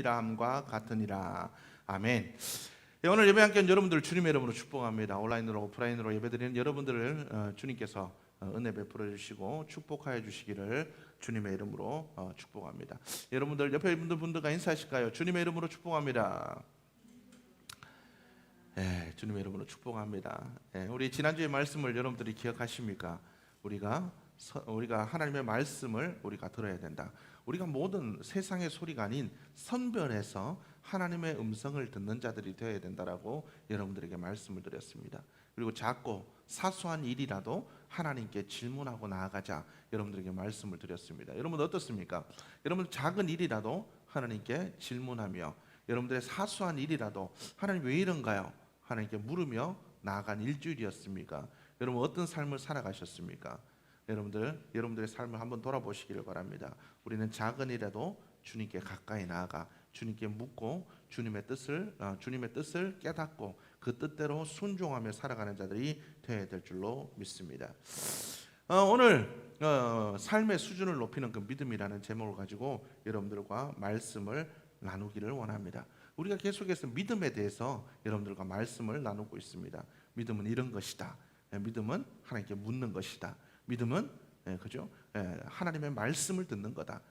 함과 같으니라. 아멘. 네, 오늘 예배 함께 한 여러분들 주님의 이름으로 축복합니다. 온라인으로 오프라인으로 예배드리는 여러분들을 주님께서 은혜 베풀어 주시고 축복하여 주시기를 주님의 이름으로 축복합니다. 여러분들 옆에 있는 분들과 인사하실까요? 주님의 이름으로 축복합니다. 네, 주님의 이름으로 축복합니다. 네, 우리 지난주의 말씀을 여러분들이 기억하십니까? 우리가 하나님의 말씀을 우리가 들어야 된다. 우리가 모든 세상의 소리가 아닌 선별해서 하나님의 음성을 듣는 자들이 되어야 된다라고 여러분들에게 말씀을 드렸습니다. 그리고 작고 사소한 일이라도 하나님께 질문하고 나아가자 여러분들에게 말씀을 드렸습니다. 여러분 어떻습니까? 여러분 작은 일이라도 하나님께 질문하며 여러분들의 사소한 일이라도 하나님 왜 이런가요? 하나님께 물으며 나아간 일주일이었습니까? 여러분 어떤 삶을 살아가셨습니까? 여러분들의 삶을 한번 돌아보시기를 바랍니다. 우리는 작은 일에도 주님께 가까이 나아가 주님께 묻고 주님의 뜻을 깨닫고 그 뜻대로 순종하며 살아가는 자들이 되어야 될 줄로 믿습니다. 오늘 삶의 수준을 높이는 그 믿음이라는 제목을 가지고 여러분들과 말씀을 나누기를 원합니다. 우리가 계속해서 믿음에 대해서 여러분들과 말씀을 나누고 있습니다. 믿음은 이런 것이다. 믿음은 하나님께 묻는 것이다. 믿음은 그죠? 하나님의 말씀을 듣는 거다.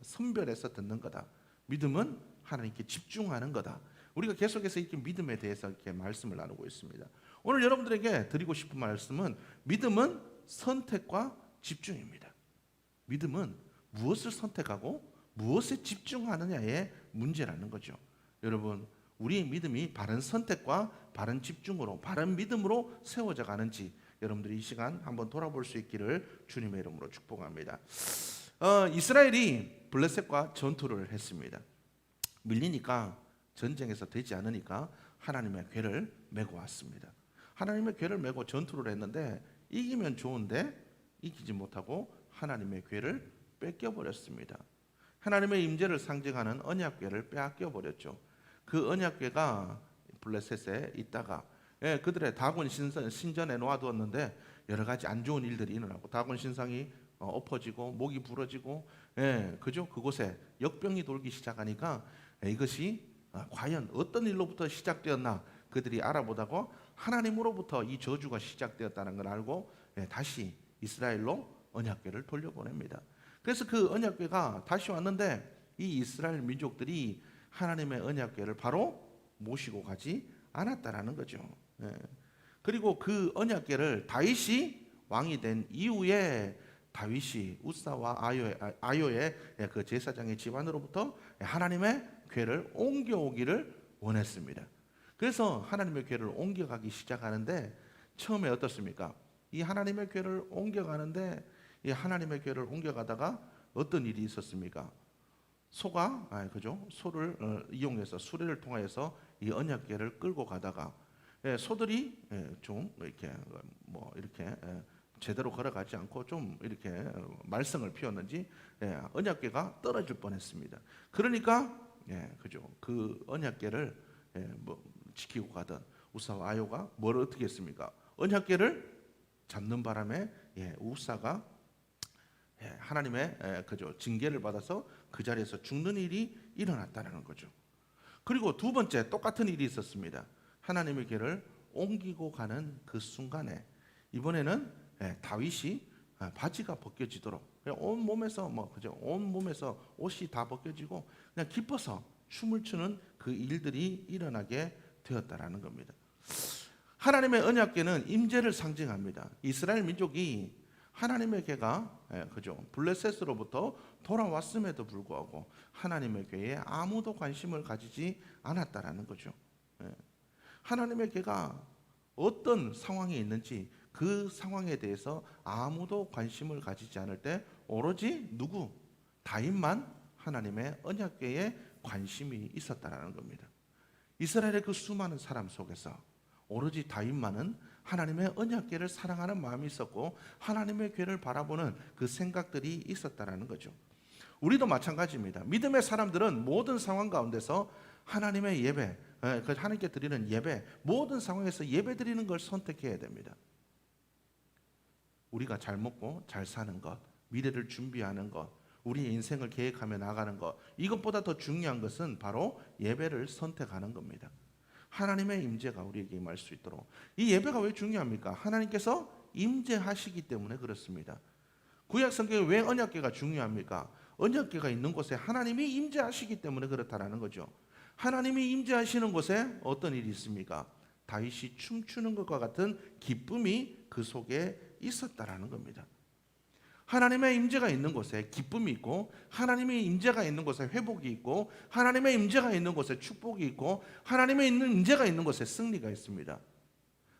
선별해서 듣는 거다. 믿음은 하나님께 집중하는 거다. 우리가 계속해서 이렇게 믿음에 대해서 이렇게 말씀을 나누고 있습니다. 오늘 여러분들에게 드리고 싶은 말씀은 믿음은 선택과 집중입니다. 믿음은 무엇을 선택하고 무엇에 집중하느냐의 문제라는 거죠. 여러분, 우리의 믿음이 바른 선택과 바른 집중으로 바른 믿음으로 세워져 가는지 여러분들이 이 시간 한번 돌아볼 수 있기를 주님의 이름으로 축복합니다. 이스라엘이 블레셋과 전투를 했습니다. 밀리니까 전쟁에서 되지 않으니까 하나님의 궤를 메고 왔습니다. 하나님의 궤를 메고 전투를 했는데 이기면 좋은데 이기지 못하고 하나님의 궤를 뺏겨버렸습니다. 하나님의 임재를 상징하는 언약궤를 빼앗겨 버렸죠. 그 언약궤가 블레셋에 있다가 그들의 다곤 신전에 놓아두었는데 여러 가지 안 좋은 일들이 일어나고 다곤 신상이 엎어지고 목이 부러지고 그죠? 그곳에 역병이 돌기 시작하니까 이것이 과연 어떤 일로부터 시작되었나 그들이 알아보다가 하나님으로부터 이 저주가 시작되었다는 걸 알고 다시 이스라엘로 언약궤를 돌려보냅니다. 그래서 그 언약궤가 다시 왔는데 이 이스라엘 민족들이 하나님의 언약궤를 바로 모시고 가지 않았다라는 거죠. 그리고 그 언약궤를 다윗이 왕이 된 이후에 다윗이 우사와 아요의 그 제사장의 집안으로부터 하나님의 궤를 옮겨오기를 원했습니다. 그래서 하나님의 궤를 옮겨가기 시작하는데 처음에 어떻습니까? 이 하나님의 궤를 옮겨가는데 이 하나님의 궤를 옮겨가다가 어떤 일이 있었습니까? 소를 이용해서 수레를 통해서 이 언약궤를 끌고 가다가 소들이 좀 이렇게 제대로 걸어가지 않고 좀 이렇게 말썽을 피웠는지 언약궤가 떨어질 뻔했습니다. 그러니까 그 언약궤를 지키고 가던 우사와 아요가 뭘 어떻게 했습니까? 언약궤를 잡는 바람에 우사가 하나님의 징계를 받아서 그 자리에서 죽는 일이 일어났다는 거죠. 그리고 두 번째 똑같은 일이 있었습니다. 하나님의 궤를 옮기고 가는 그 순간에 이번에는 다윗이 바지가 벗겨지도록 온 몸에서 옷이 다 벗겨지고 그냥 기뻐서 춤을 추는 그 일들이 일어나게 되었다라는 겁니다. 하나님의 언약궤는 임재를 상징합니다. 이스라엘 민족이 하나님의 궤가 블레셋으로부터 돌아왔음에도 불구하고 하나님의 궤에 아무도 관심을 가지지 않았다라는 거죠. 하나님의 궤가 어떤 상황에 있는지 그 상황에 대해서 아무도 관심을 가지지 않을 때 오로지 다윗만 하나님의 언약궤에 관심이 있었다라는 겁니다. 이스라엘의 그 수많은 사람 속에서 오로지 다윗만은 하나님의 언약궤를 사랑하는 마음이 있었고 하나님의 궤를 바라보는 그 생각들이 있었다라는 거죠. 우리도 마찬가지입니다. 믿음의 사람들은 모든 상황 가운데서 하나님의 예배, 하나님께 드리는 예배, 모든 상황에서 예배 드리는 걸 선택해야 됩니다. 우리가 잘 먹고 잘 사는 것, 미래를 준비하는 것, 우리의 인생을 계획하며 나가는 것, 이것보다 더 중요한 것은 바로 예배를 선택하는 겁니다. 하나님의 임재가 우리에게 임할 수 있도록. 이 예배가 왜 중요합니까? 하나님께서 임재하시기 때문에 그렇습니다. 구약 성경에 왜 언약궤가 중요합니까? 언약궤가 있는 곳에 하나님이 임재하시기 때문에 그렇다라는 거죠. 하나님이 임재하시는 곳에 어떤 일이 있습니까? 다윗이 춤추는 것과 같은 기쁨이 그 속에 있었다라는 겁니다. 하나님의 임재가 있는 곳에 기쁨이 있고, 하나님의 임재가 있는 곳에 회복이 있고, 하나님의 임재가 있는 곳에 축복이 있고, 하나님의 임재가 있는 곳에 승리가 있습니다.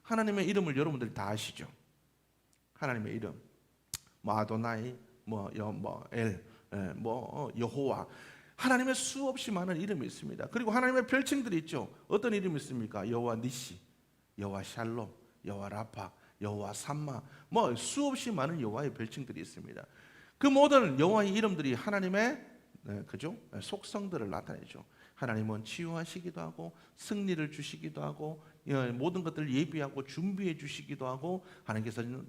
하나님의 이름을 여러분들이 다 아시죠? 하나님의 이름, 아도나이, 여호와, 하나님의 수없이 많은 이름이 있습니다. 그리고 하나님의 별칭들이 있죠. 어떤 이름이 있습니까? 여호와 니시, 여호와 샬롬, 여호와 라파, 여호와 삼마, 수없이 많은 여호와의 별칭들이 있습니다. 그 모든 여호와의 이름들이 하나님의 속성들을 나타내죠. 하나님은 치유하시기도 하고, 승리를 주시기도 하고, 모든 것들을 예비하고 준비해 주시기도 하고, 하나님께서는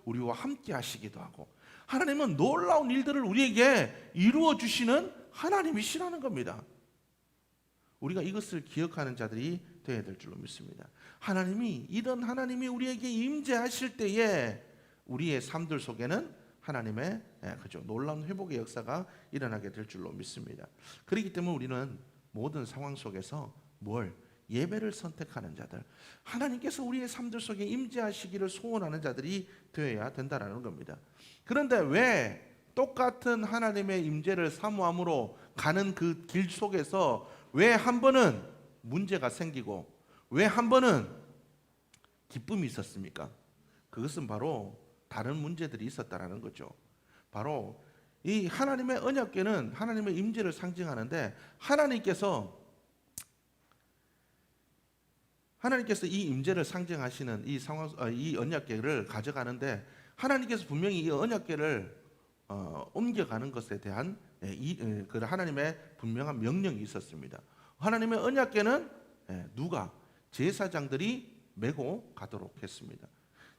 우리와 함께 하시기도 하고, 하나님은 놀라운 일들을 우리에게 이루어 주시는 하나님이시라는 겁니다. 우리가 이것을 기억하는 자들이 되어야 될 줄로 믿습니다. 이런 하나님이 우리에게 임재하실 때에 우리의 삶들 속에는 하나님의 놀라운 회복의 역사가 일어나게 될 줄로 믿습니다. 그렇기 때문에 우리는 모든 상황 속에서 예배를 선택하는 자들, 하나님께서 우리의 삶들 속에 임재하시기를 소원하는 자들이 되어야 된다는 겁니다. 그런데 왜 똑같은 하나님의 임재를 사모함으로 가는 그 길 속에서 왜 한 번은 문제가 생기고 왜 한 번은 기쁨이 있었습니까? 그것은 바로 다른 문제들이 있었다라는 거죠. 바로 이 하나님의 언약궤는 하나님의 임재를 상징하는데, 하나님께서 이 임재를 상징하시는 이 언약궤를 가져가는데, 하나님께서 분명히 이 언약궤를 옮겨가는 것에 대한 하나님의 분명한 명령이 있었습니다. 하나님의 언약궤는 누가? 제사장들이 메고 가도록 했습니다.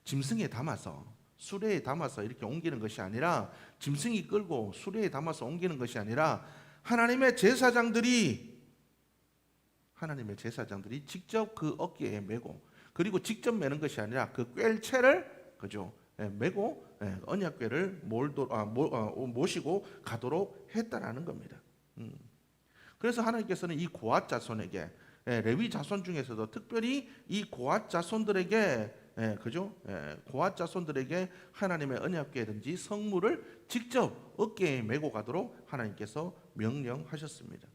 짐승에 담아서, 수레에 담아서 이렇게 옮기는 것이 아니라, 짐승이 끌고 수레에 담아서 옮기는 것이 아니라, 하나님의 제사장들이 직접 그 어깨에 메고, 그리고 직접 메는 것이 아니라 그 꿰채를 메고 언약궤를 모시고 가도록 했다라는 겁니다. 그래서 하나님께서는 이 고앗 자손에게, 레위 자손 중에서도 특별히 이 고앗 자손들에게 하나님의 언약궤든지 성물을 직접 어깨에 메고 가도록 하나님께서 명령하셨습니다.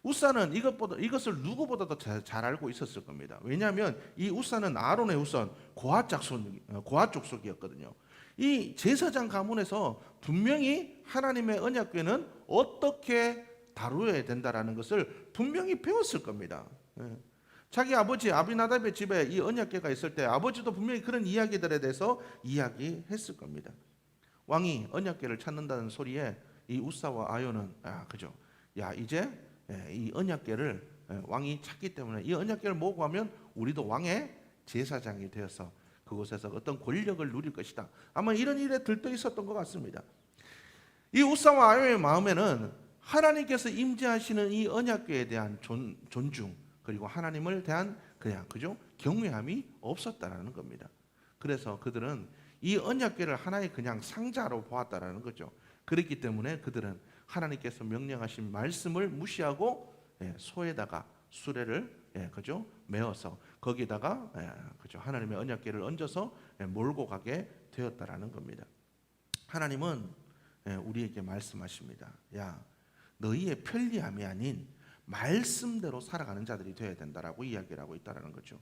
우사는 이것을 누구보다도 잘 알고 있었을 겁니다. 왜냐하면 이 우사는 아론의 후손 고앗 족속이었거든요. 이 제사장 가문에서 분명히 하나님의 언약궤는 어떻게 다루어야 된다라는 것을 분명히 배웠을 겁니다. 자기 아버지 아비나답의 집에 이 언약궤가 있을 때 아버지도 분명히 그런 이야기들에 대해서 이야기했을 겁니다. 왕이 언약궤를 찾는다는 소리에 이 우사와 아요는 이제 이 언약궤를 왕이 찾기 때문에 이 언약궤를 모으고 가면 우리도 왕의 제사장이 되어서 그곳에서 어떤 권력을 누릴 것이다. 아마 이런 일에 들떠 있었던 것 같습니다. 이 우사와 아요의 마음에는 하나님께서 임재하시는 이 언약궤에 대한 존중, 그리고 하나님을 대한 경외함이 없었다라는 겁니다. 그래서 그들은 이 언약궤를 하나의 그냥 상자로 보았다라는 거죠. 그렇기 때문에 그들은 하나님께서 명령하신 말씀을 무시하고 소에다가 수레를 메어서 거기다가 하나님의 언약궤를 얹어서 몰고 가게 되었다라는 겁니다. 하나님은 우리에게 말씀하십니다. 너희의 편리함이 아닌 말씀대로 살아가는 자들이 되어야 된다라고 이야기를 하고 있다는 거죠.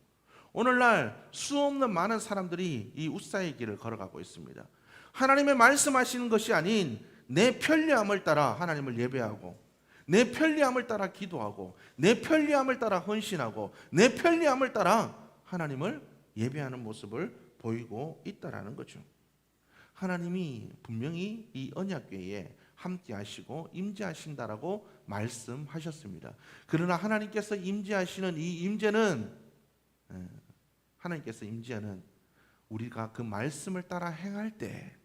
오늘날 수없는 많은 사람들이 이 우사의 길을 걸어가고 있습니다. 하나님의 말씀하시는 것이 아닌 내 편리함을 따라 하나님을 예배하고, 내 편리함을 따라 기도하고, 내 편리함을 따라 헌신하고, 내 편리함을 따라 하나님을 예배하는 모습을 보이고 있다라는 거죠. 하나님이 분명히 이 언약궤에 함께 하시고 임재하신다라고 말씀하셨습니다. 그러나 하나님께서 임재하시는 이 임재는, 우리가 그 말씀을 따라 행할 때,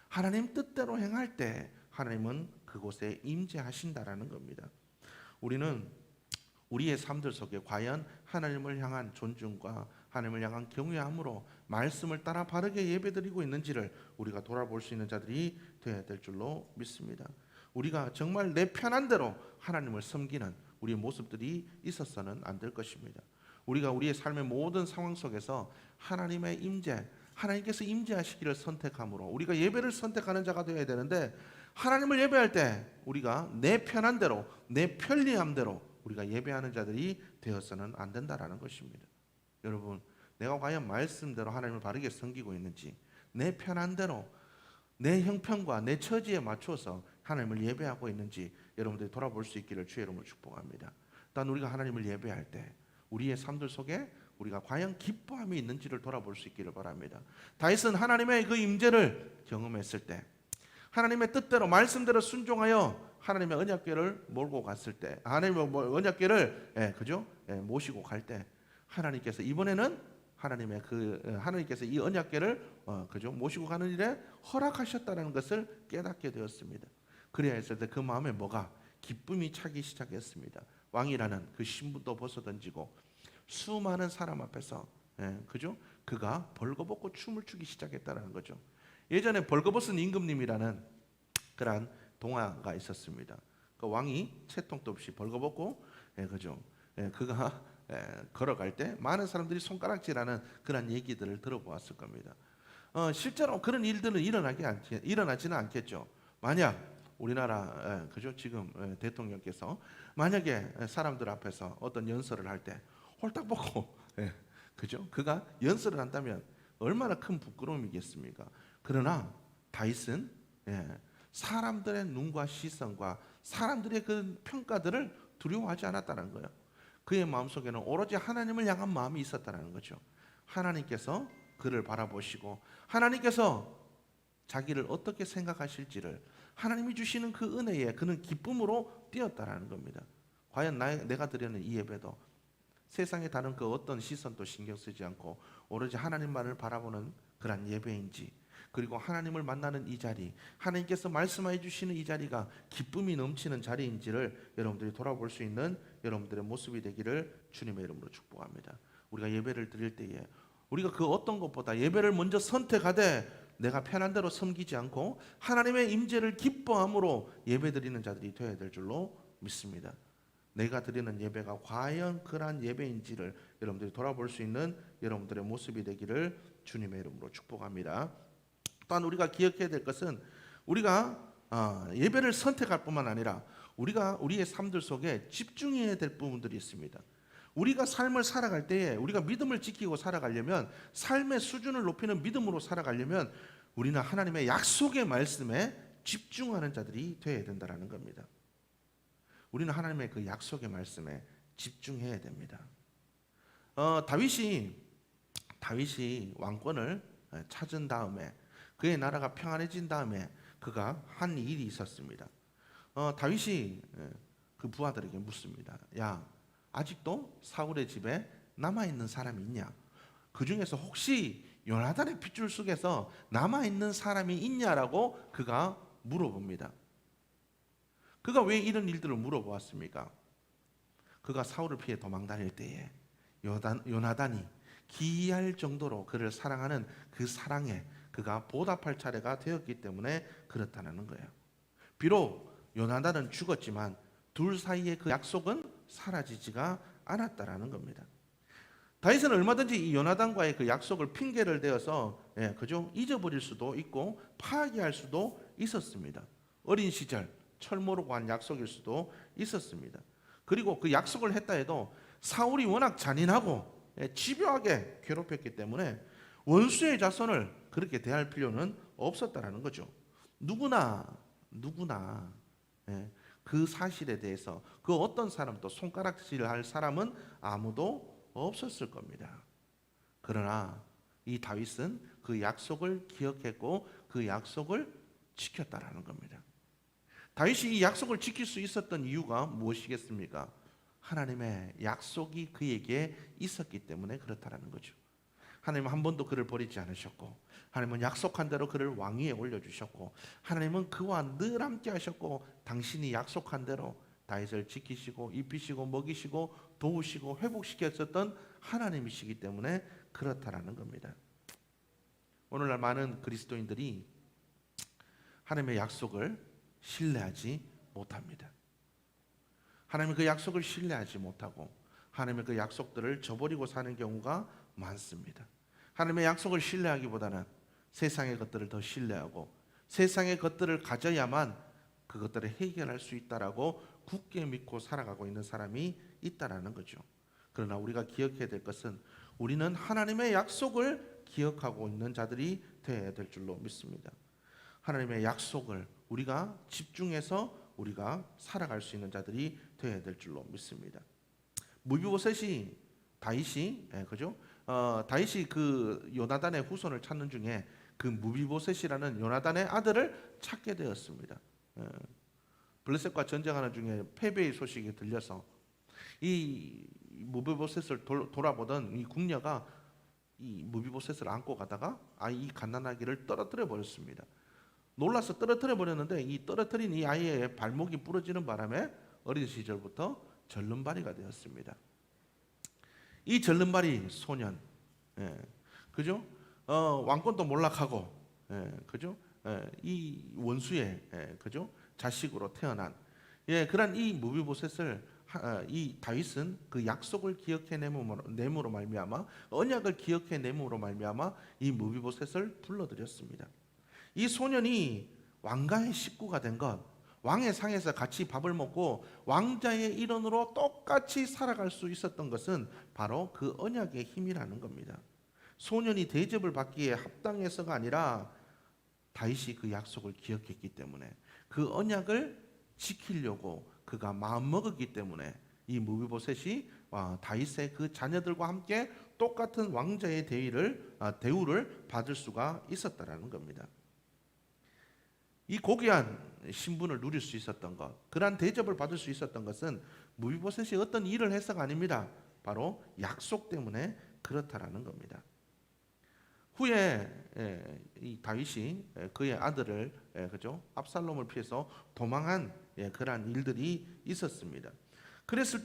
하나님 뜻대로 행할 때 하나님은 그곳에 임재하신다라는 겁니다. 우리는 우리의 삶들 속에 과연 하나님을 향한 존중과 하나님을 향한 경외함으로 말씀을 따라 바르게 예배드리고 있는지를 우리가 돌아볼 수 있는 자들이 되어야 될 줄로 믿습니다. 우리가 정말 내 편한 대로 하나님을 섬기는 우리의 모습들이 있어서는 안 될 것입니다. 우리가 우리의 삶의 모든 상황 속에서 하나님의 임재, 하나님께서 임재하시기를 선택함으로 우리가 예배를 선택하는 자가 되어야 되는데, 하나님을 예배할 때 우리가 내 편한 대로, 내 편리함대로 우리가 예배하는 자들이 되어서는 안 된다라는 것입니다. 여러분, 내가 과연 말씀대로 하나님을 바르게 섬기고 있는지, 내 편한 대로 내 형편과 내 처지에 맞춰서 하나님을 예배하고 있는지 여러분들이 돌아볼 수 있기를 주의 이름으로 축복합니다. 또한 우리가 하나님을 예배할 때 우리의 삶들 속에 우리가 과연 기뻐함이 있는지를 돌아볼 수 있기를 바랍니다. 다윗은 하나님의 그 임재를 경험했을 때, 하나님의 뜻대로 말씀대로 순종하여 하나님의 언약궤를 몰고 갔을 때, 하나님의 언약궤를 모시고 갈 때, 하나님께서 이번에는 하나님께서 이 언약궤를 모시고 가는 일에 허락하셨다는 것을 깨닫게 되었습니다. 그래야 했을 때 그 마음에 뭐가 기쁨이 차기 시작했습니다. 왕이라는 그 신분도 벗어던지고 수많은 사람 앞에서 그가 벌거벗고 춤을 추기 시작했다는 거죠. 예전에 벌거벗은 임금님이라는 그러한 동화가 있었습니다. 그 왕이 채통도 없이 벌거벗고 그가 걸어갈 때 많은 사람들이 손가락질하는 그런 얘기들을 들어보았을 겁니다. 실제로 그런 일들은 일어나지는 않겠죠. 만약 우리나라 지금 대통령께서 만약에 사람들 앞에서 어떤 연설을 할 때 홀딱 벗고 그가 연설을 한다면 얼마나 큰 부끄러움이겠습니까? 그러나 다윗은 사람들의 눈과 시선과 사람들의 그 평가들을 두려워하지 않았다는 거예요. 그의 마음속에는 오로지 하나님을 향한 마음이 있었다는 거죠. 하나님께서 그를 바라보시고 하나님께서 자기를 어떻게 생각하실지를 하나님이 주시는 그 은혜에 그는 기쁨으로 뛰었다라는 겁니다. 과연 내가 드리는 이 예배도 세상의 다른 그 어떤 시선도 신경 쓰지 않고 오로지 하나님만을 바라보는 그런 예배인지, 그리고 하나님을 만나는 이 자리, 하나님께서 말씀해 주시는 이 자리가 기쁨이 넘치는 자리인지를 여러분들이 돌아볼 수 있는 여러분들의 모습이 되기를 주님의 이름으로 축복합니다. 우리가 예배를 드릴 때에 우리가 그 어떤 것보다 예배를 먼저 선택하되 내가 편한 대로 섬기지 않고 하나님의 임재를 기뻐함으로 예배드리는 자들이 되어야 될 줄로 믿습니다. 내가 드리는 예배가 과연 그러한 예배인지를 여러분들이 돌아볼 수 있는 여러분들의 모습이 되기를 주님의 이름으로 축복합니다. 또한 우리가 기억해야 될 것은 우리가 예배를 선택할 뿐만 아니라 우리가 우리의 삶들 속에 집중해야 될 부분들이 있습니다. 우리가 삶을 살아갈 때에 우리가 믿음을 지키고 살아가려면, 삶의 수준을 높이는 믿음으로 살아가려면 우리는 하나님의 약속의 말씀에 집중하는 자들이 되어야 된다는 겁니다. 우리는 하나님의 그 약속의 말씀에 집중해야 됩니다. 다윗이 왕권을 찾은 다음에, 그의 나라가 평안해진 다음에 그가 한 일이 있었습니다. 다윗이 그 부하들에게 묻습니다. 야, 아직도 사울의 집에 남아있는 사람이 있냐? 그 중에서 혹시 요나단의 핏줄 속에서 남아있는 사람이 있냐라고 그가 물어봅니다. 그가 왜 이런 일들을 물어보았습니까? 그가 사울을 피해 도망 다닐 때에 요나단이 기이할 정도로 그를 사랑하는 그 사랑에 그가 보답할 차례가 되었기 때문에 그렇다는 거예요. 비록 요나단은 죽었지만 둘 사이의 그 약속은 사라지지가 않았다라는 겁니다. 다윗은 얼마든지 이 요나단과의 그 약속을 핑계를 대어서 잊어버릴 수도 있고 파기할 수도 있었습니다. 어린 시절 철 모르고 한 약속일 수도 있었습니다. 그리고 그 약속을 했다 해도 사울이 워낙 잔인하고 집요하게 괴롭혔기 때문에 원수의 자손을 그렇게 대할 필요는 없었다라는 거죠. 누구나 그 사실에 대해서 그 어떤 사람도 손가락질할 사람은 아무도 없었을 겁니다. 그러나 이 다윗은 그 약속을 기억했고 그 약속을 지켰다라는 겁니다. 다윗이 이 약속을 지킬 수 있었던 이유가 무엇이겠습니까? 하나님의 약속이 그에게 있었기 때문에 그렇다라는 거죠. 하나님은 한 번도 그를 버리지 않으셨고, 하나님은 약속한 대로 그를 왕위에 올려주셨고, 하나님은 그와 늘 함께 하셨고, 당신이 약속한 대로 다윗을 지키시고 입히시고 먹이시고 도우시고 회복시켰었던 하나님이시기 때문에 그렇다라는 겁니다. 오늘날 많은 그리스도인들이 하나님의 약속을 신뢰하지 못합니다. 하나님의 그 약속을 신뢰하지 못하고 하나님의 그 약속들을 저버리고 사는 경우가 많습니다. 하나님의 약속을 신뢰하기보다는 세상의 것들을 더 신뢰하고 세상의 것들을 가져야만 그것들을 해결할 수 있다라고 굳게 믿고 살아가고 있는 사람이 있다라는 거죠. 그러나 우리가 기억해야 될 것은 우리는 하나님의 약속을 기억하고 있는 자들이 되어야 될 줄로 믿습니다. 하나님의 약속을 우리가 집중해서 우리가 살아갈 수 있는 자들이 되어야 될 줄로 믿습니다. 무비보셋이 다윗이 그죠? 다윗이 그 요나단의 후손을 찾는 중에 그 무비보셋이라는 요나단의 아들을 찾게 되었습니다. 블레셋과 전쟁하는 중에 패배의 소식이 들려서 이 무비보셋을 돌아보던 이 궁녀가 이 무비보셋을 안고 가다가 이 갓난아기를 떨어뜨려 버렸습니다. 놀라서 떨어뜨려 버렸는데 이 떨어뜨린 이 아이의 발목이 부러지는 바람에 어린 시절부터 절름발이가 되었습니다. 이 절름발이 소년, 그죠? 왕권도 몰락하고, 그죠? 이 원수의, 그죠? 자식으로 태어난, 그런 이 무비보셋을 이 다윗은 그 약속을 기억해 내므로 말미암아 언약을 기억해 내므로 말미암아 이 무비보셋을 불러들였습니다. 이 소년이 왕가의 식구가 된 것, 왕의 상에서 같이 밥을 먹고 왕자의 일원으로 똑같이 살아갈 수 있었던 것은 바로 그 언약의 힘이라는 겁니다. 소년이 대접을 받기에 합당해서가 아니라 다윗이 그 약속을 기억했기 때문에 그 언약을 지키려고 그가 마음먹었기 때문에 이 무비보셋이 다윗의 그 자녀들과 함께 똑같은 왕자의 대우를 받을 수가 있었다라는 겁니다. 이 고귀한 신분을 누릴 수 있었던 것, 그러한 대접을 받을 수 있었던 것은 무비보셋이 어떤 일을 해서가 아닙니다. 바로 약속 때문에 그렇다라는 겁니다. 후에 이 다윗이 그의 아들을 그죠? 압살롬을 피해서 도망한 그러한 일들이 있었습니다. 그랬을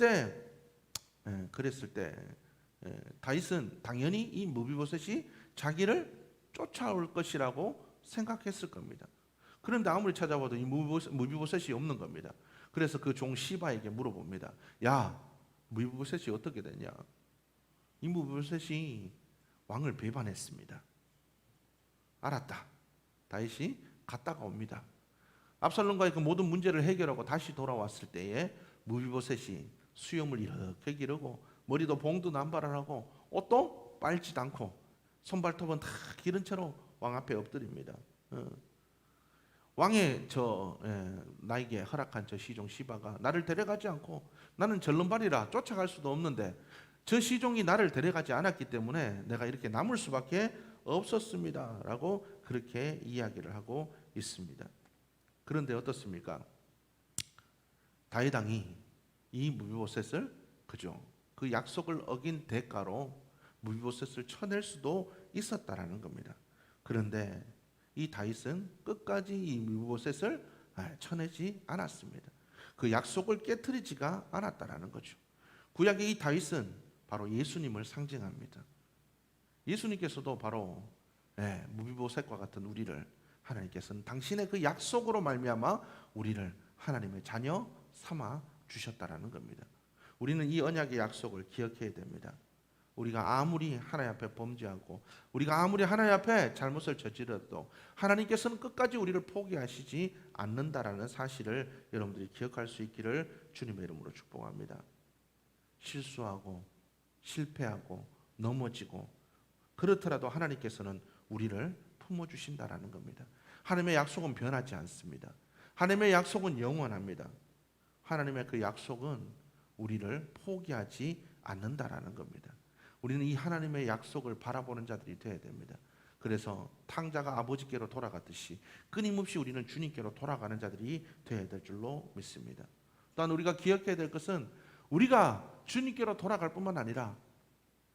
때 다윗은 당연히 이 무비보셋이 자기를 쫓아올 것이라고 생각했을 겁니다. 그런데 아무리 찾아봐도 이 무비보셋이 없는 겁니다. 그래서 그 종 시바에게 물어봅니다. 야, 무비보셋이 어떻게 됐냐? 이 무비보셋이 왕을 배반했습니다. 알았다. 다윗이 갔다가 옵니다. 압살롬과의 그 모든 문제를 해결하고 다시 돌아왔을 때에 무비보셋이 수염을 이렇게 기르고 머리도 봉도 남발을 하고 옷도 빨지도 않고 손발톱은 다 기른 채로 왕 앞에 엎드립니다. 왕의 나에게 허락한 저 시종 시바가 나를 데려가지 않고 나는 절름발이라 쫓아갈 수도 없는데 저 시종이 나를 데려가지 않았기 때문에 내가 이렇게 남을 수밖에 없었습니다 라고 그렇게 이야기를 하고 있습니다. 그런데 어떻습니까? 다윗 왕이 이 무비보셋을 그죠? 그 약속을 어긴 대가로 무비보셋을 쳐낼 수도 있었다라는 겁니다. 그런데 이 다윗은 끝까지 이 무비보셋을 쳐내지 않았습니다. 그 약속을 깨트리지가 않았다라는 거죠. 구약의 이 다윗은 바로 예수님을 상징합니다. 예수님께서도 바로 무비보셋과 같은 우리를 하나님께서는 당신의 그 약속으로 말미암아 우리를 하나님의 자녀 삼아 주셨다라는 겁니다. 우리는 이 언약의 약속을 기억해야 됩니다. 우리가 아무리 하나님 앞에 범죄하고 우리가 아무리 하나님 앞에 잘못을 저질러도 하나님께서는 끝까지 우리를 포기하시지 않는다라는 사실을 여러분들이 기억할 수 있기를 주님의 이름으로 축복합니다. 실수하고 실패하고 넘어지고 그렇더라도 하나님께서는 우리를 품어주신다라는 겁니다. 하나님의 약속은 변하지 않습니다. 하나님의 약속은 영원합니다. 하나님의 그 약속은 우리를 포기하지 않는다라는 겁니다. 우리는 이 하나님의 약속을 바라보는 자들이 되어야 됩니다. 그래서 탕자가 아버지께로 돌아갔듯이 끊임없이 우리는 주님께로 돌아가는 자들이 되어야 될 줄로 믿습니다. 또한 우리가 기억해야 될 것은 우리가 주님께로 돌아갈 뿐만 아니라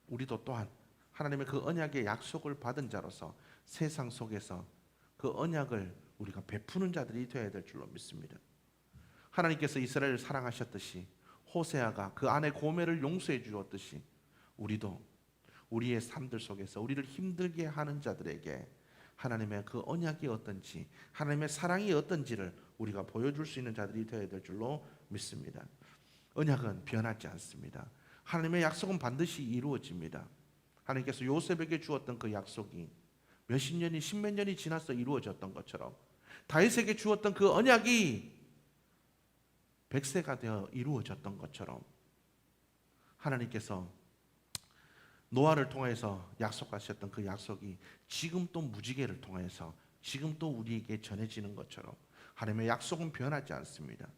우리도 또한 하나님의 그 언약의 약속을 받은 자로서 세상 속에서 그 언약을 우리가 베푸는 자들이 되어야 될 줄로 믿습니다. 하나님께서 이스라엘을 사랑하셨듯이 호세아가 그 아내 고멜을 용서해 주었듯이 우리도 우리의 삶들 속에서 우리를 힘들게 하는 자들에게 하나님의 그 언약이 어떤지, 하나님의 사랑이 어떤지를 우리가 보여줄 수 있는 자들이 되어야 될 줄로 믿습니다. 언약은 변하지 않습니다. 하나님의 약속은 반드시 이루어집니다. 하나님께서 요셉에게 주었던 그 약속이 몇십 년이 십몇 년이 지나서 이루어졌던 것처럼 다윗에게 주었던 그 언약이 100세가 되어 이루어졌던 것처럼 하나님께서 노아를 통해서 약속하셨던 그 약속이 지금 또 무지개를 통해서 지금 또 우리에게 전해지는 것처럼 하나님의 약속은 변하지 않습니다.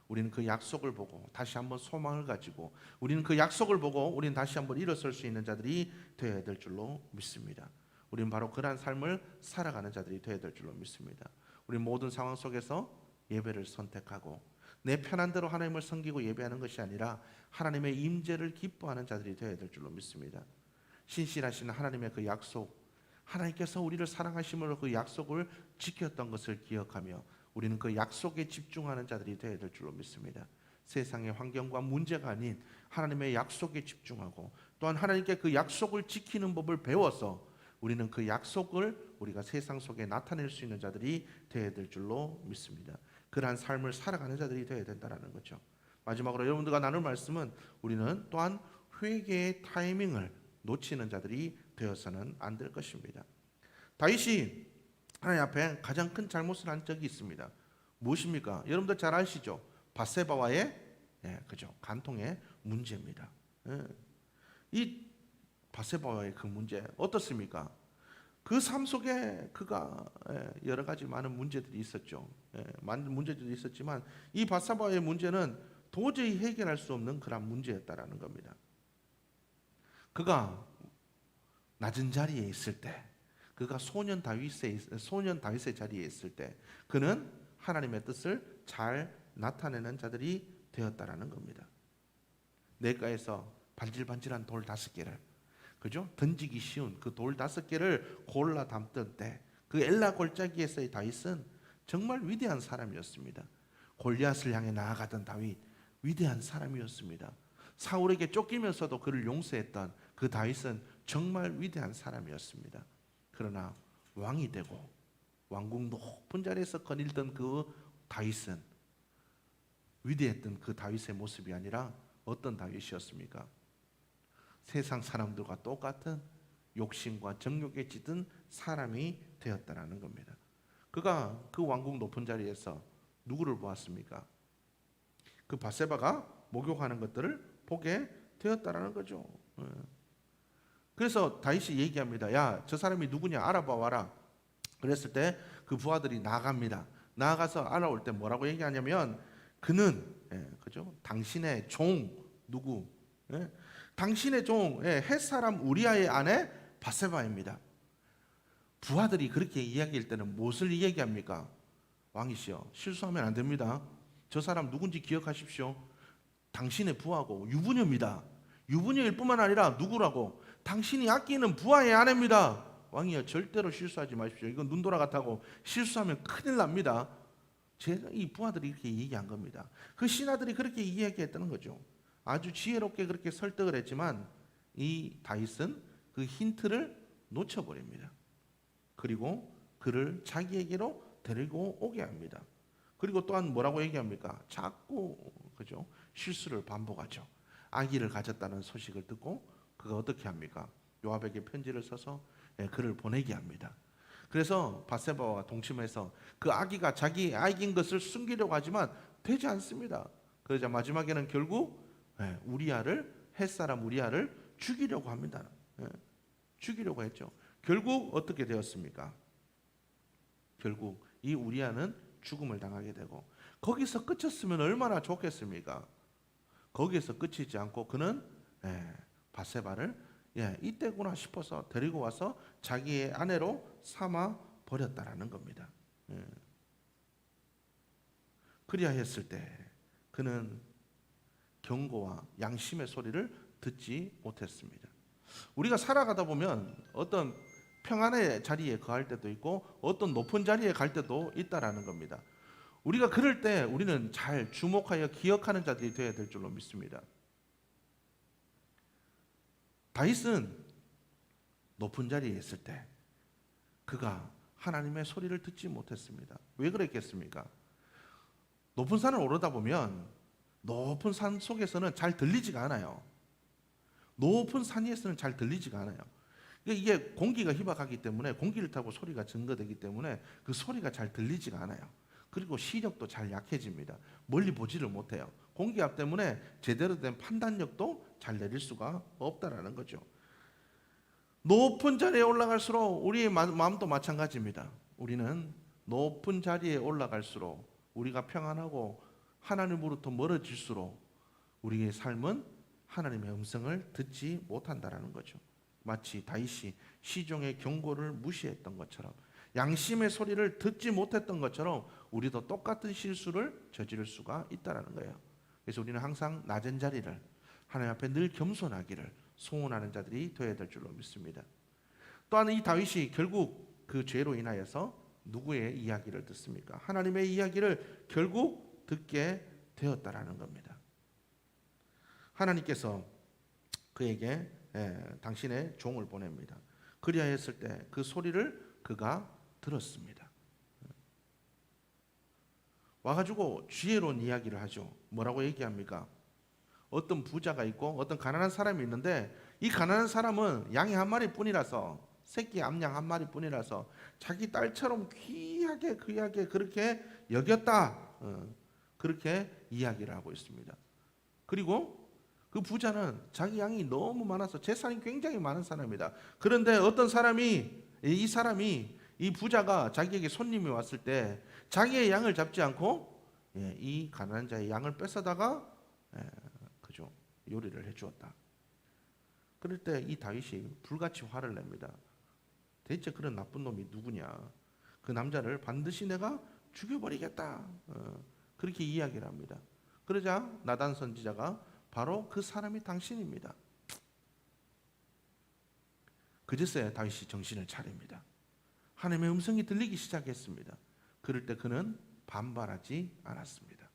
우리는 그 약속을 보고 다시 한번 소망을 가지고 우리는 그 약속을 보고 우리는 다시 한번 일어설 수 있는 자들이 되어야 될 줄로 믿습니다. 우리는 바로 그러한 삶을 살아가는 자들이 되어야 될 줄로 믿습니다. 우리 모든 상황 속에서 예배를 선택하고 내 편한 대로 하나님을 섬기고 예배하는 것이 아니라 하나님의 임재를 기뻐하는 자들이 되어야 될 줄로 믿습니다. 신실하신 하나님의 그 약속, 하나님께서 우리를 사랑하심으로 그 약속을 지켰던 것을 기억하며 우리는 그 약속에 집중하는 자들이 되어야 될 줄로 믿습니다. 세상의 환경과 문제가 아닌 하나님의 약속에 집중하고 또한 하나님께 그 약속을 지키는 법을 배워서 우리는 그 약속을 우리가 세상 속에 나타낼 수 있는 자들이 되어야 될 줄로 믿습니다. 그러한 삶을 살아가는 자들이 되어야 된다는 거죠. 마지막으로 여러분들과 나눌 말씀은 우리는 또한 회개의 타이밍을 놓치는 자들이 되어서는 안 될 것입니다. 다윗이 하나님 앞에 가장 큰 잘못을 한 적이 있습니다. 무엇입니까? 여러분들 잘 아시죠? 밧세바와의 그죠? 간통의 문제입니다. 이 밧세바와의 그 문제 어떻습니까? 그 삶 속에 그가 여러 가지 많은 문제들이 있었죠. 많은 문제들이 있었지만 이 밧세바와의 문제는 도저히 해결할 수 없는 그런 문제였다라는 겁니다. 그가 낮은 자리에 있을 때, 그가 소년 다윗의 자리에 있을 때, 그는 하나님의 뜻을 잘 나타내는 자들이 되었다라는 겁니다. 냇가에서 반질반질한 돌 5개를, 그죠? 던지기 쉬운 그 돌 5개를 골라 담던 때, 그 엘라 골짜기에서의 다윗은 정말 위대한 사람이었습니다. 골리앗을 향해 나아가던 다윗, 위대한 사람이었습니다. 사울에게 쫓기면서도 그를 용서했던 그 다윗은 정말 위대한 사람이었습니다. 그러나 왕이 되고 왕궁 높은 자리에서 거닐던 그 다윗은 위대했던 그 다윗의 모습이 아니라 어떤 다윗이었습니까? 세상 사람들과 똑같은 욕심과 정욕에 찌든 사람이 되었다라는 겁니다. 그가 그 왕궁 높은 자리에서 누구를 보았습니까? 그 밧세바가 목욕하는 것들을 보게 되었다라는 거죠. 그래서 다윗이 얘기합니다. 야, 저 사람이 누구냐 알아봐 와라. 그랬을 때 그 부하들이 나갑니다. 나가서 알아올 때 뭐라고 얘기하냐면 그는 그죠? 당신의 종 누구? 당신의 종 햇사람 우리아의 아내 밧세바입니다. 부하들이 그렇게 이야기할 때는 무엇을 이야기합니까? 왕이시여, 실수하면 안 됩니다. 저 사람 누군지 기억하십시오. 당신의 부하고 유부녀입니다. 유부녀일 뿐만 아니라 누구라고? 당신이 아끼는 부하의 아내입니다. 왕이여, 절대로 실수하지 마십시오. 이건 눈 돌아갔다고 실수하면 큰일 납니다. 제가 이 부하들이 이렇게 얘기한 겁니다. 그 신하들이 그렇게 이야기했다는 거죠. 아주 지혜롭게 그렇게 설득을 했지만 이 다윗은 그 힌트를 놓쳐버립니다. 그리고 그를 자기에게로 데리고 오게 합니다. 그리고 또한 뭐라고 얘기합니까? 자꾸 그죠? 실수를 반복하죠. 아기를 가졌다는 소식을 듣고 그가 어떻게 합니까? 요압에게 편지를 써서 그를 보내게 합니다. 그래서 밧세바와 동침해서 그 아기가 자기 아기인 것을 숨기려고 하지만 되지 않습니다. 그러자 마지막에는 결국 우리아를 햇사람 우리아를 죽이려고 합니다. 죽이려고 했죠. 결국 어떻게 되었습니까? 결국 이 우리아는 죽음을 당하게 되고 거기서 끝쳤으면 얼마나 좋겠습니까? 거기에서 끝이지 않고 그는 밧세바를 이때구나 싶어서 데리고 와서 자기의 아내로 삼아 버렸다라는 겁니다. 그리하였을 때 그는 경고와 양심의 소리를 듣지 못했습니다. 우리가 살아가다 보면 어떤 평안의 자리에 거할 때도 있고 어떤 높은 자리에 갈 때도 있다라는 겁니다. 우리가 그럴 때 우리는 잘 주목하여 기억하는 자들이 되어야 될 줄로 믿습니다. 다윗은 높은 자리에 있을 때 그가 하나님의 소리를 듣지 못했습니다. 왜 그랬겠습니까? 높은 산을 오르다 보면 높은 산 속에서는 잘 들리지가 않아요. 높은 산 위에서는 잘 들리지가 않아요. 이게 공기가 희박하기 때문에 공기를 타고 소리가 증거되기 때문에 그 소리가 잘 들리지가 않아요. 그리고 시력도 잘 약해집니다. 멀리 보지를 못해요. 공기압 때문에 제대로 된 판단력도 잘 내릴 수가 없다라는 거죠. 높은 자리에 올라갈수록 우리의 마음도 마찬가지입니다. 우리는 높은 자리에 올라갈수록 우리가 평안하고 하나님으로부터 멀어질수록 우리의 삶은 하나님의 음성을 듣지 못한다라는 거죠. 마치 다윗이 시종의 경고를 무시했던 것처럼, 양심의 소리를 듣지 못했던 것처럼 우리도 똑같은 실수를 저지를 수가 있다라는 거예요. 그래서 우리는 항상 낮은 자리를, 하나님 앞에 늘 겸손하기를 소원하는 자들이 되어야 될 줄로 믿습니다. 또한 이 다윗이 결국 그 죄로 인하여서 누구의 이야기를 듣습니까? 하나님의 이야기를 결국 듣게 되었다라는 겁니다. 하나님께서 그에게 당신의 종을 보냅니다. 그리하였을 때 그 소리를 그가 들었습니다. 와가지고 지혜로운 이야기를 하죠. 뭐라고 얘기합니까? 어떤 부자가 있고 어떤 가난한 사람이 있는데, 이 가난한 사람은 양이 한 마리뿐이라서, 새끼 암양 한 마리뿐이라서 자기 딸처럼 귀하게 그렇게 여겼다, 그렇게 이야기를 하고 있습니다. 그리고 그 부자는 자기 양이 너무 많아서 재산이 굉장히 많은 사람이다. 그런데 어떤 사람이, 이 부자가 자기에게 손님이 왔을 때 자기의 양을 잡지 않고 이 가난한 자의 양을 뺏어다가 그죠, 요리를 해주었다. 그럴 때 이 다윗이 불같이 화를 냅니다. 대체 그런 나쁜 놈이 누구냐? 그 남자를 반드시 내가 죽여버리겠다. 그렇게 이야기를 합니다. 그러자 나단 선지자가 바로 그 사람이 당신입니다. 그제서야 다윗이 정신을 차립니다. 하나님의 음성이 들리기 시작했습니다. 그럴 때 그는 반발하지 않았습니다.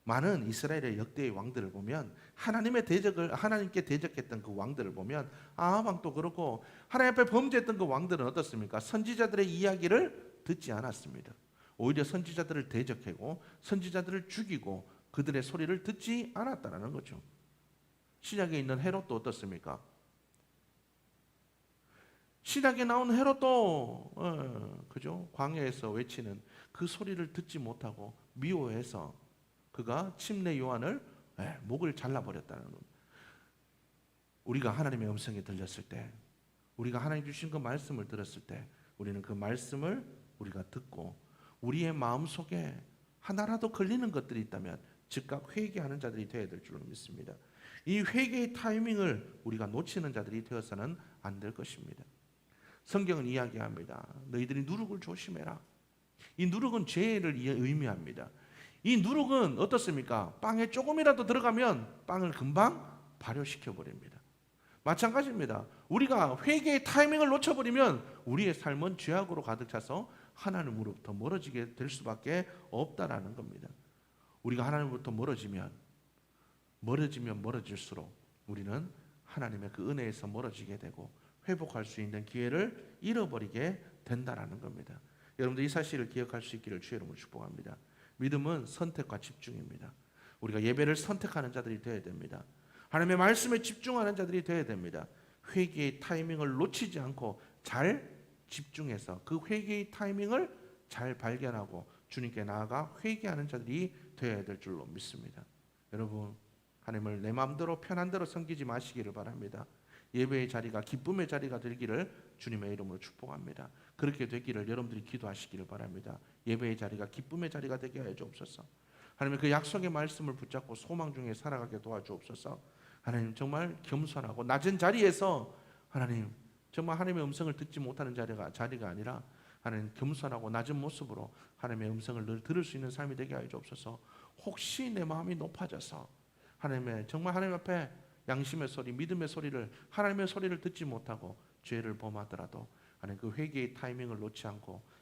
많은 이스라엘의 역대의 왕들을 보면 하나님께 대적했던 그 왕들을 보면, 아합 왕도 그렇고 하나님 앞에 범죄했던 그 왕들은 어떻습니까? 선지자들의 이야기를 듣지 않았습니다. 오히려 선지자들을 대적하고 선지자들을 죽이고 그들의 소리를 듣지 않았다는 거죠. 신약에 있는 헤롯도 어떻습니까? 신약에 나온 헤롯도 그죠? 광야에서 외치는 그 소리를 듣지 못하고 미워해서 그가 침례 요한을 목을 잘라버렸다는 겁니다. 우리가 하나님의 음성이 들렸을 때, 우리가 하나님 주신 그 말씀을 들었을 때, 우리는 그 말씀을 우리가 듣고 우리의 마음속에 하나라도 걸리는 것들이 있다면 즉각 회개하는 자들이 되어야 될 줄로 믿습니다. 이 회개의 타이밍을 우리가 놓치는 자들이 되어서는 안 될 것입니다. 성경은 이야기합니다. 너희들이 누룩을 조심해라. 이 누룩은 죄를 의미합니다. 이 누룩은 어떻습니까? 빵에 조금이라도 들어가면 빵을 금방 발효시켜 버립니다. 마찬가지입니다. 우리가 회개의 타이밍을 놓쳐버리면 우리의 삶은 죄악으로 가득 차서 하나님으로부터 멀어지게 될 수밖에 없다라는 겁니다. 우리가 하나님으로부터 멀어질수록 우리는 하나님의 그 은혜에서 멀어지게 되고 회복할 수 있는 기회를 잃어버리게 된다라는 겁니다. 여러분들 이 사실을 기억할 수 있기를 주의 이름으로 축복합니다. 믿음은 선택과 집중입니다. 우리가 예배를 선택하는 자들이 되어야 됩니다. 하나님의 말씀에 집중하는 자들이 되어야 됩니다. 회개의 타이밍을 놓치지 않고 잘 집중해서 그 회개의 타이밍을 잘 발견하고 주님께 나아가 회개하는 자들이 되어야 될 줄로 믿습니다. 여러분, 하나님을 내 마음대로 편한 대로 섬기지 마시기를 바랍니다. 예배의 자리가 기쁨의 자리가 되기를 주님의 이름으로 축복합니다. 그렇게 되기를 여러분들이 기도하시기를 바랍니다. 예배의 자리가 기쁨의 자리가 되게 하여 주옵소서. 하나님, 그 약속의 말씀을 붙잡고 소망 중에 살아가게 도와주옵소서. 하나님, 정말 겸손하고 낮은 자리에서 하나님, 정말 하나님의 음성을 듣지 못하는 자리가 아니라 하나님, 겸손하고 낮은 모습으로 하나님의 음성을 늘 들을 수 있는 삶이 되게 하여 주옵소서. 혹시 내 마음이 높아져서 정말 하나님 앞에 양심의 소리, 믿음의 소리를, 하나님의 소리를 듣지 못하고 죄를 범하더라도 하나님 그 회개의 타이밍을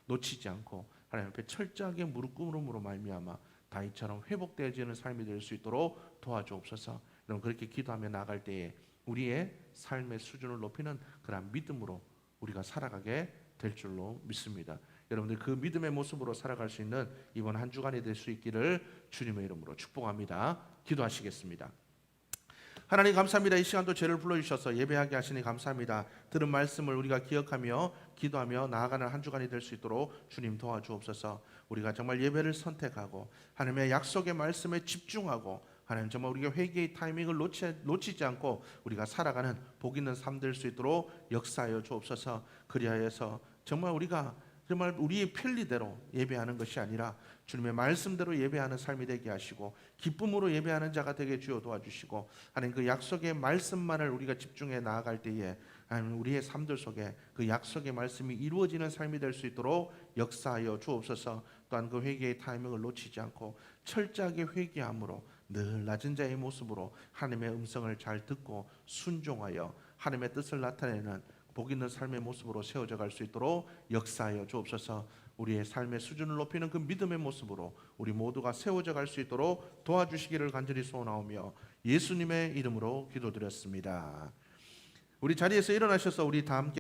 놓치지 않고 하나님 앞에 철저하게 무릎 꿇음으로 말미암아 다윗처럼 회복되어지는 삶이 될 수 있도록 도와주옵소서. 여러분 그렇게 기도하며 나갈 때에 우리의 삶의 수준을 높이는 그런 믿음으로 우리가 살아가게 될 줄로 믿습니다. 여러분들 그 믿음의 모습으로 살아갈 수 있는 이번 한 주간이 될 수 있기를 주님의 이름으로 축복합니다. 기도하시겠습니다. 하나님 감사합니다. 이 시간도 죄를 불러주셔서 예배하게 하시니 감사합니다. 들은 말씀을 우리가 기억하며 기도하며 나아가는 한 주간이 될 수 있도록 주님 도와주옵소서. 우리가 정말 예배를 선택하고 하나님의 약속의 말씀에 집중하고 하나님 정말 우리가 회개의 타이밍을 놓치지 않고 우리가 살아가는 복 있는 삶 될 수 있도록 역사하여 주옵소서. 그리하여서 정말 우리가 정말 우리의 편리대로 예배하는 것이 아니라 주님의 말씀대로 예배하는 삶이 되게 하시고 기쁨으로 예배하는 자가 되게 주여 도와주시고 하나님 그 약속의 말씀만을 우리가 집중해 나아갈 때에 하나님 우리의 삶들 속에 그 약속의 말씀이 이루어지는 삶이 될 수 있도록 역사하여 주옵소서. 또한 그 회개의 타이밍을 놓치지 않고 철저하게 회개함으로 늘 낮은 자의 모습으로 하나님의 음성을 잘 듣고 순종하여 하나님의 뜻을 나타내는 복 있는 삶의 모습으로 세워져 갈 수 있도록 역사하여 주옵소서. 우리의 삶의 수준을 높이는 그 믿음의 모습으로 우리 모두가 세워져 갈 수 있도록 도와주시기를 간절히 소원하오며 예수님의 이름으로 기도드렸습니다. 우리 자리에서 일어나셔서 우리 다 함께